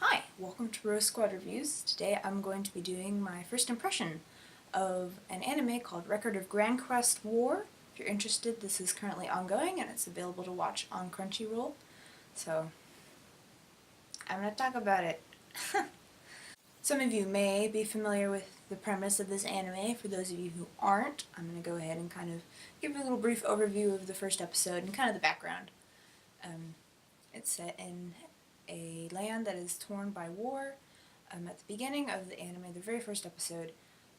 Hi, welcome to Rose Squad Reviews. Today I'm going to be doing my first impression of an anime called Record of Grancrest War. If you're interested, this is currently ongoing and it's available to watch on Crunchyroll. So, I'm going to talk about it. Some of you may be familiar with the premise of this anime. For those of you who aren't, I'm going to go ahead and kind of give a little brief overview of the first episode and kind of the background. It's set in a land that is torn by war. At the beginning of the anime, the very first episode,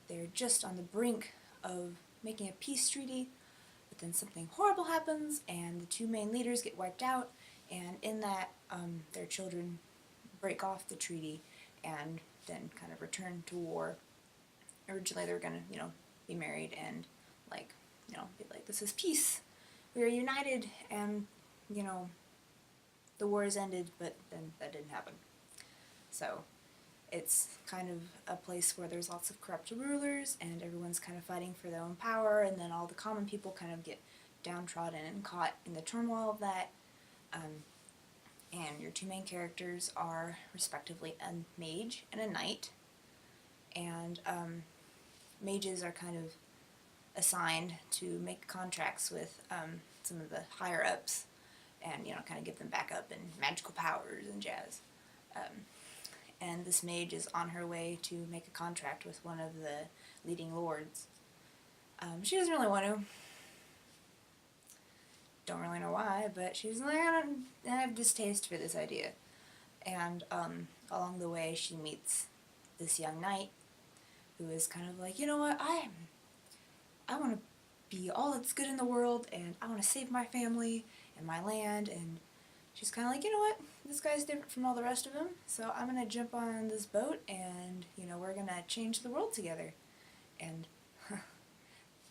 they're just on the brink of making a peace treaty, but then something horrible happens and the two main leaders get wiped out, and in that, their children break off the treaty and then kind of return to war. Originally they were gonna, be married and be like, this is peace. We are united and, the war has ended, but then that didn't happen. So it's kind of a place where there's lots of corrupt rulers and everyone's kind of fighting for their own power, and then all the common people kind of get downtrodden and caught in the turmoil of that. And your two main characters are respectively a mage and a knight, and mages are kind of assigned to make contracts with some of the higher ups and kind of give them backup and magical powers and jazz. And this mage is on her way to make a contract with one of the leading lords. She doesn't really want to. Don't really know why, but she's like, I have distaste for this idea. And along the way she meets this young knight who is kind of like, you know what, I want to be all that's good in the world, and I want to save my family and my land, and she's kind of like, you know what, this guy's different from all the rest of them, so I'm going to jump on this boat and, we're going to change the world together. And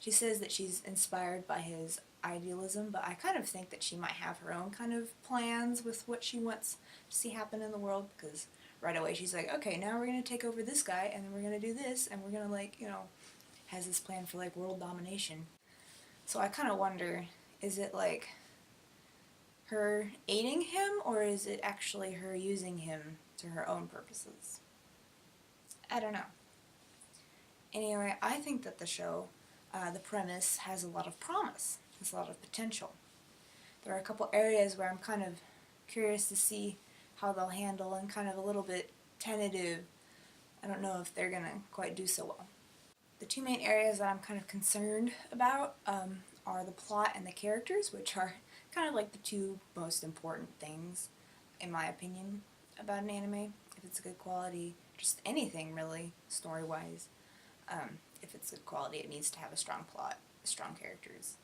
she says that she's inspired by his idealism, but I kind of think that she might have her own kind of plans with what she wants to see happen in the world, because right away she's like, okay, now we're going to take over this guy, and then we're going to do this, and we're going to, has this plan for, world domination. So I kind of wonder, is it, her aiding him, or is it actually her using him to her own purposes? I don't know. Anyway, I think that the show, the premise, has a lot of promise. Has a lot of potential. There are a couple areas where I'm kind of curious to see how they'll handle, and kind of a little bit tentative. I don't know if they're gonna quite do so well. The two main areas that I'm kind of concerned about are the plot and the characters, which are kind of like the two most important things, in my opinion, about an anime. If it's a good quality, just anything really, story-wise. If it's good quality, it needs to have a strong plot, strong characters,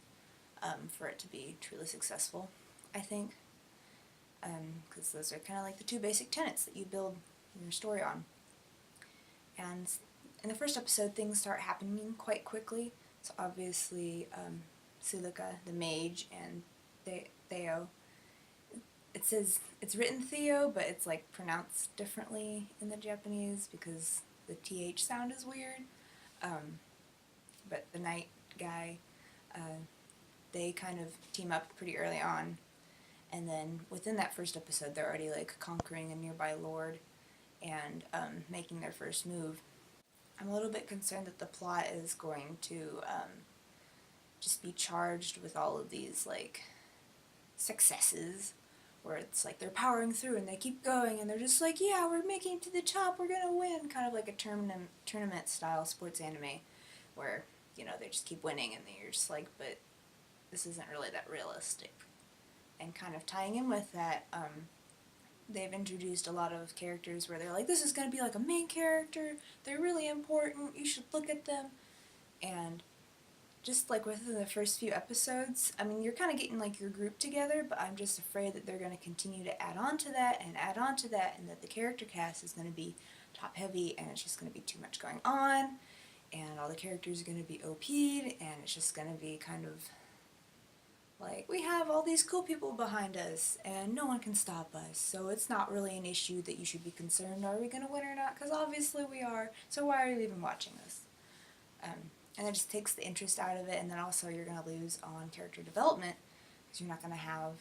for it to be truly successful, I think. Because those are kind of like the two basic tenets that you build your story on. And in the first episode, things start happening quite quickly. So obviously, Sulika, the mage, and Theo. It says, it's written Theo, but it's pronounced differently in the Japanese because the TH sound is weird. But the knight guy, they kind of team up pretty early on. And then within that first episode, they're already conquering a nearby lord and making their first move. I'm a little bit concerned that the plot is going to just be charged with all of these successes, where it's they're powering through and they keep going and they're just yeah, we're making it to the top, we're gonna win, kind of like a tournament style sports anime where they just keep winning, and you're just but this isn't really that realistic. And kind of tying in with that, they've introduced a lot of characters where they're this is going to be a main character, they're really important, you should look at them. And just within the first few episodes, I mean, you're kind of getting your group together, but I'm just afraid that they're going to continue to add on to that and add on to that, and that the character cast is going to be top heavy, and it's just going to be too much going on, and all the characters are going to be OP'd, and it's just going to be kind of we have all these cool people behind us, and no one can stop us, so it's not really an issue that you should be concerned, are we going to win or not? Because obviously we are, so why are you even watching this? And it just takes the interest out of it, and then also you're going to lose on character development, because you're not going to have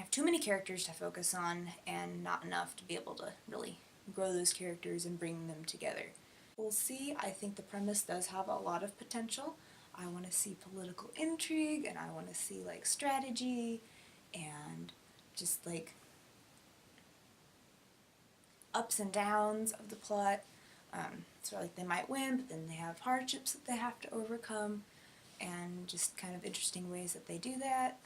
have too many characters to focus on and not enough to be able to really grow those characters and bring them together. We'll see. I think the premise does have a lot of potential. I want to see political intrigue, and I want to see like strategy and just like ups and downs of the plot. So like they might win, but then they have hardships that they have to overcome, and just kind of interesting ways that they do that.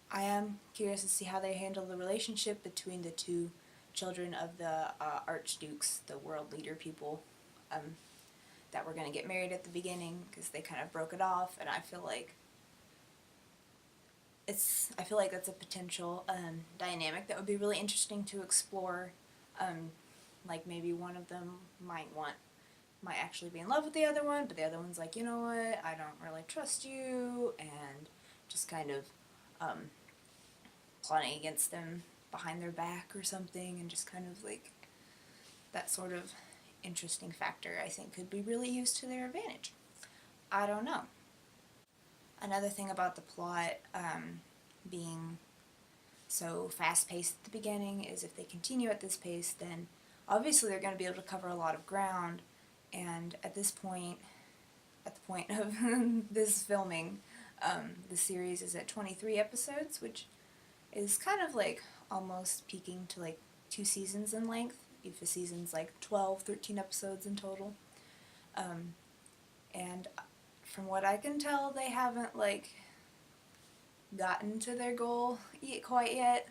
I am curious to see how they handle the relationship between the two children of the archdukes, the world leader people, that were going to get married at the beginning, because they kind of broke it off, and I feel like that's a potential dynamic that would be really interesting to explore. Like maybe one of them might actually be in love with the other one, but the other one's like, you know what, I don't really trust you, and just kind of plotting against them behind their back or something, and just kind of like that sort of interesting factor I think could be really used to their advantage. I don't know. Another thing about the plot being so fast-paced at the beginning is if they continue at this pace, then obviously they're going to be able to cover a lot of ground, and at this point, at the point of this filming, the series is at 23 episodes, which is kind of like almost peaking to like 2 seasons in length, if a season's like 12, 13 episodes in total. And from what I can tell, they haven't like gotten to their goal quite yet.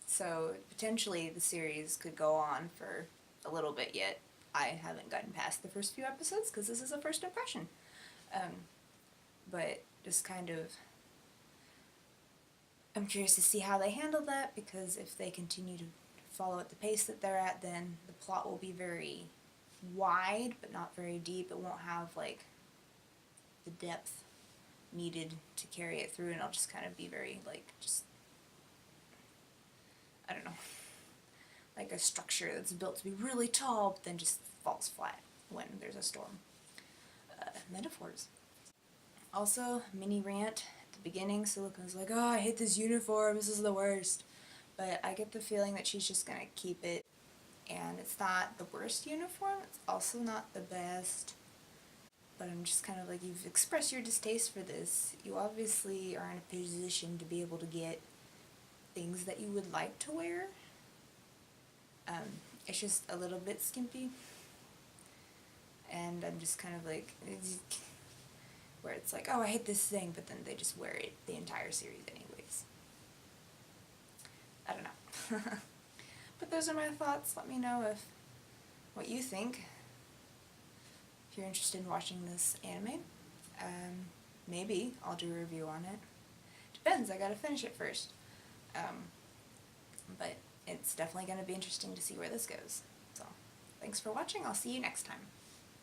So potentially the series could go on for a little bit yet. I haven't gotten past the first few episodes because this is a first impression. But just kind of, I'm curious to see how they handle that, because if they continue to follow at the pace that they're at, then the plot will be very wide but not very deep. It won't have like the depth needed to carry it through, and it'll just kind of be very like, just, I don't know, like a structure that's built to be really tall but then just falls flat when there's a storm. Metaphors. Also, mini rant at the beginning, Silicone's like, oh, I hate this uniform, this is the worst. But I get the feeling that she's just gonna keep it, and it's not the worst uniform, it's also not the best. But I'm just kind of like, you've expressed your distaste for this. You obviously are in a position to be able to get things that you would like to wear. It's just a little bit skimpy. And I'm just kind of like, where it's like, oh, I hate this thing, but then they just wear it the entire series anyways. I don't know. But those are my thoughts. Let me know what you think. If you're interested in watching this anime, maybe I'll do a review on it. Depends, I gotta finish it first. But it's definitely gonna be interesting to see where this goes. So, thanks for watching, I'll see you next time.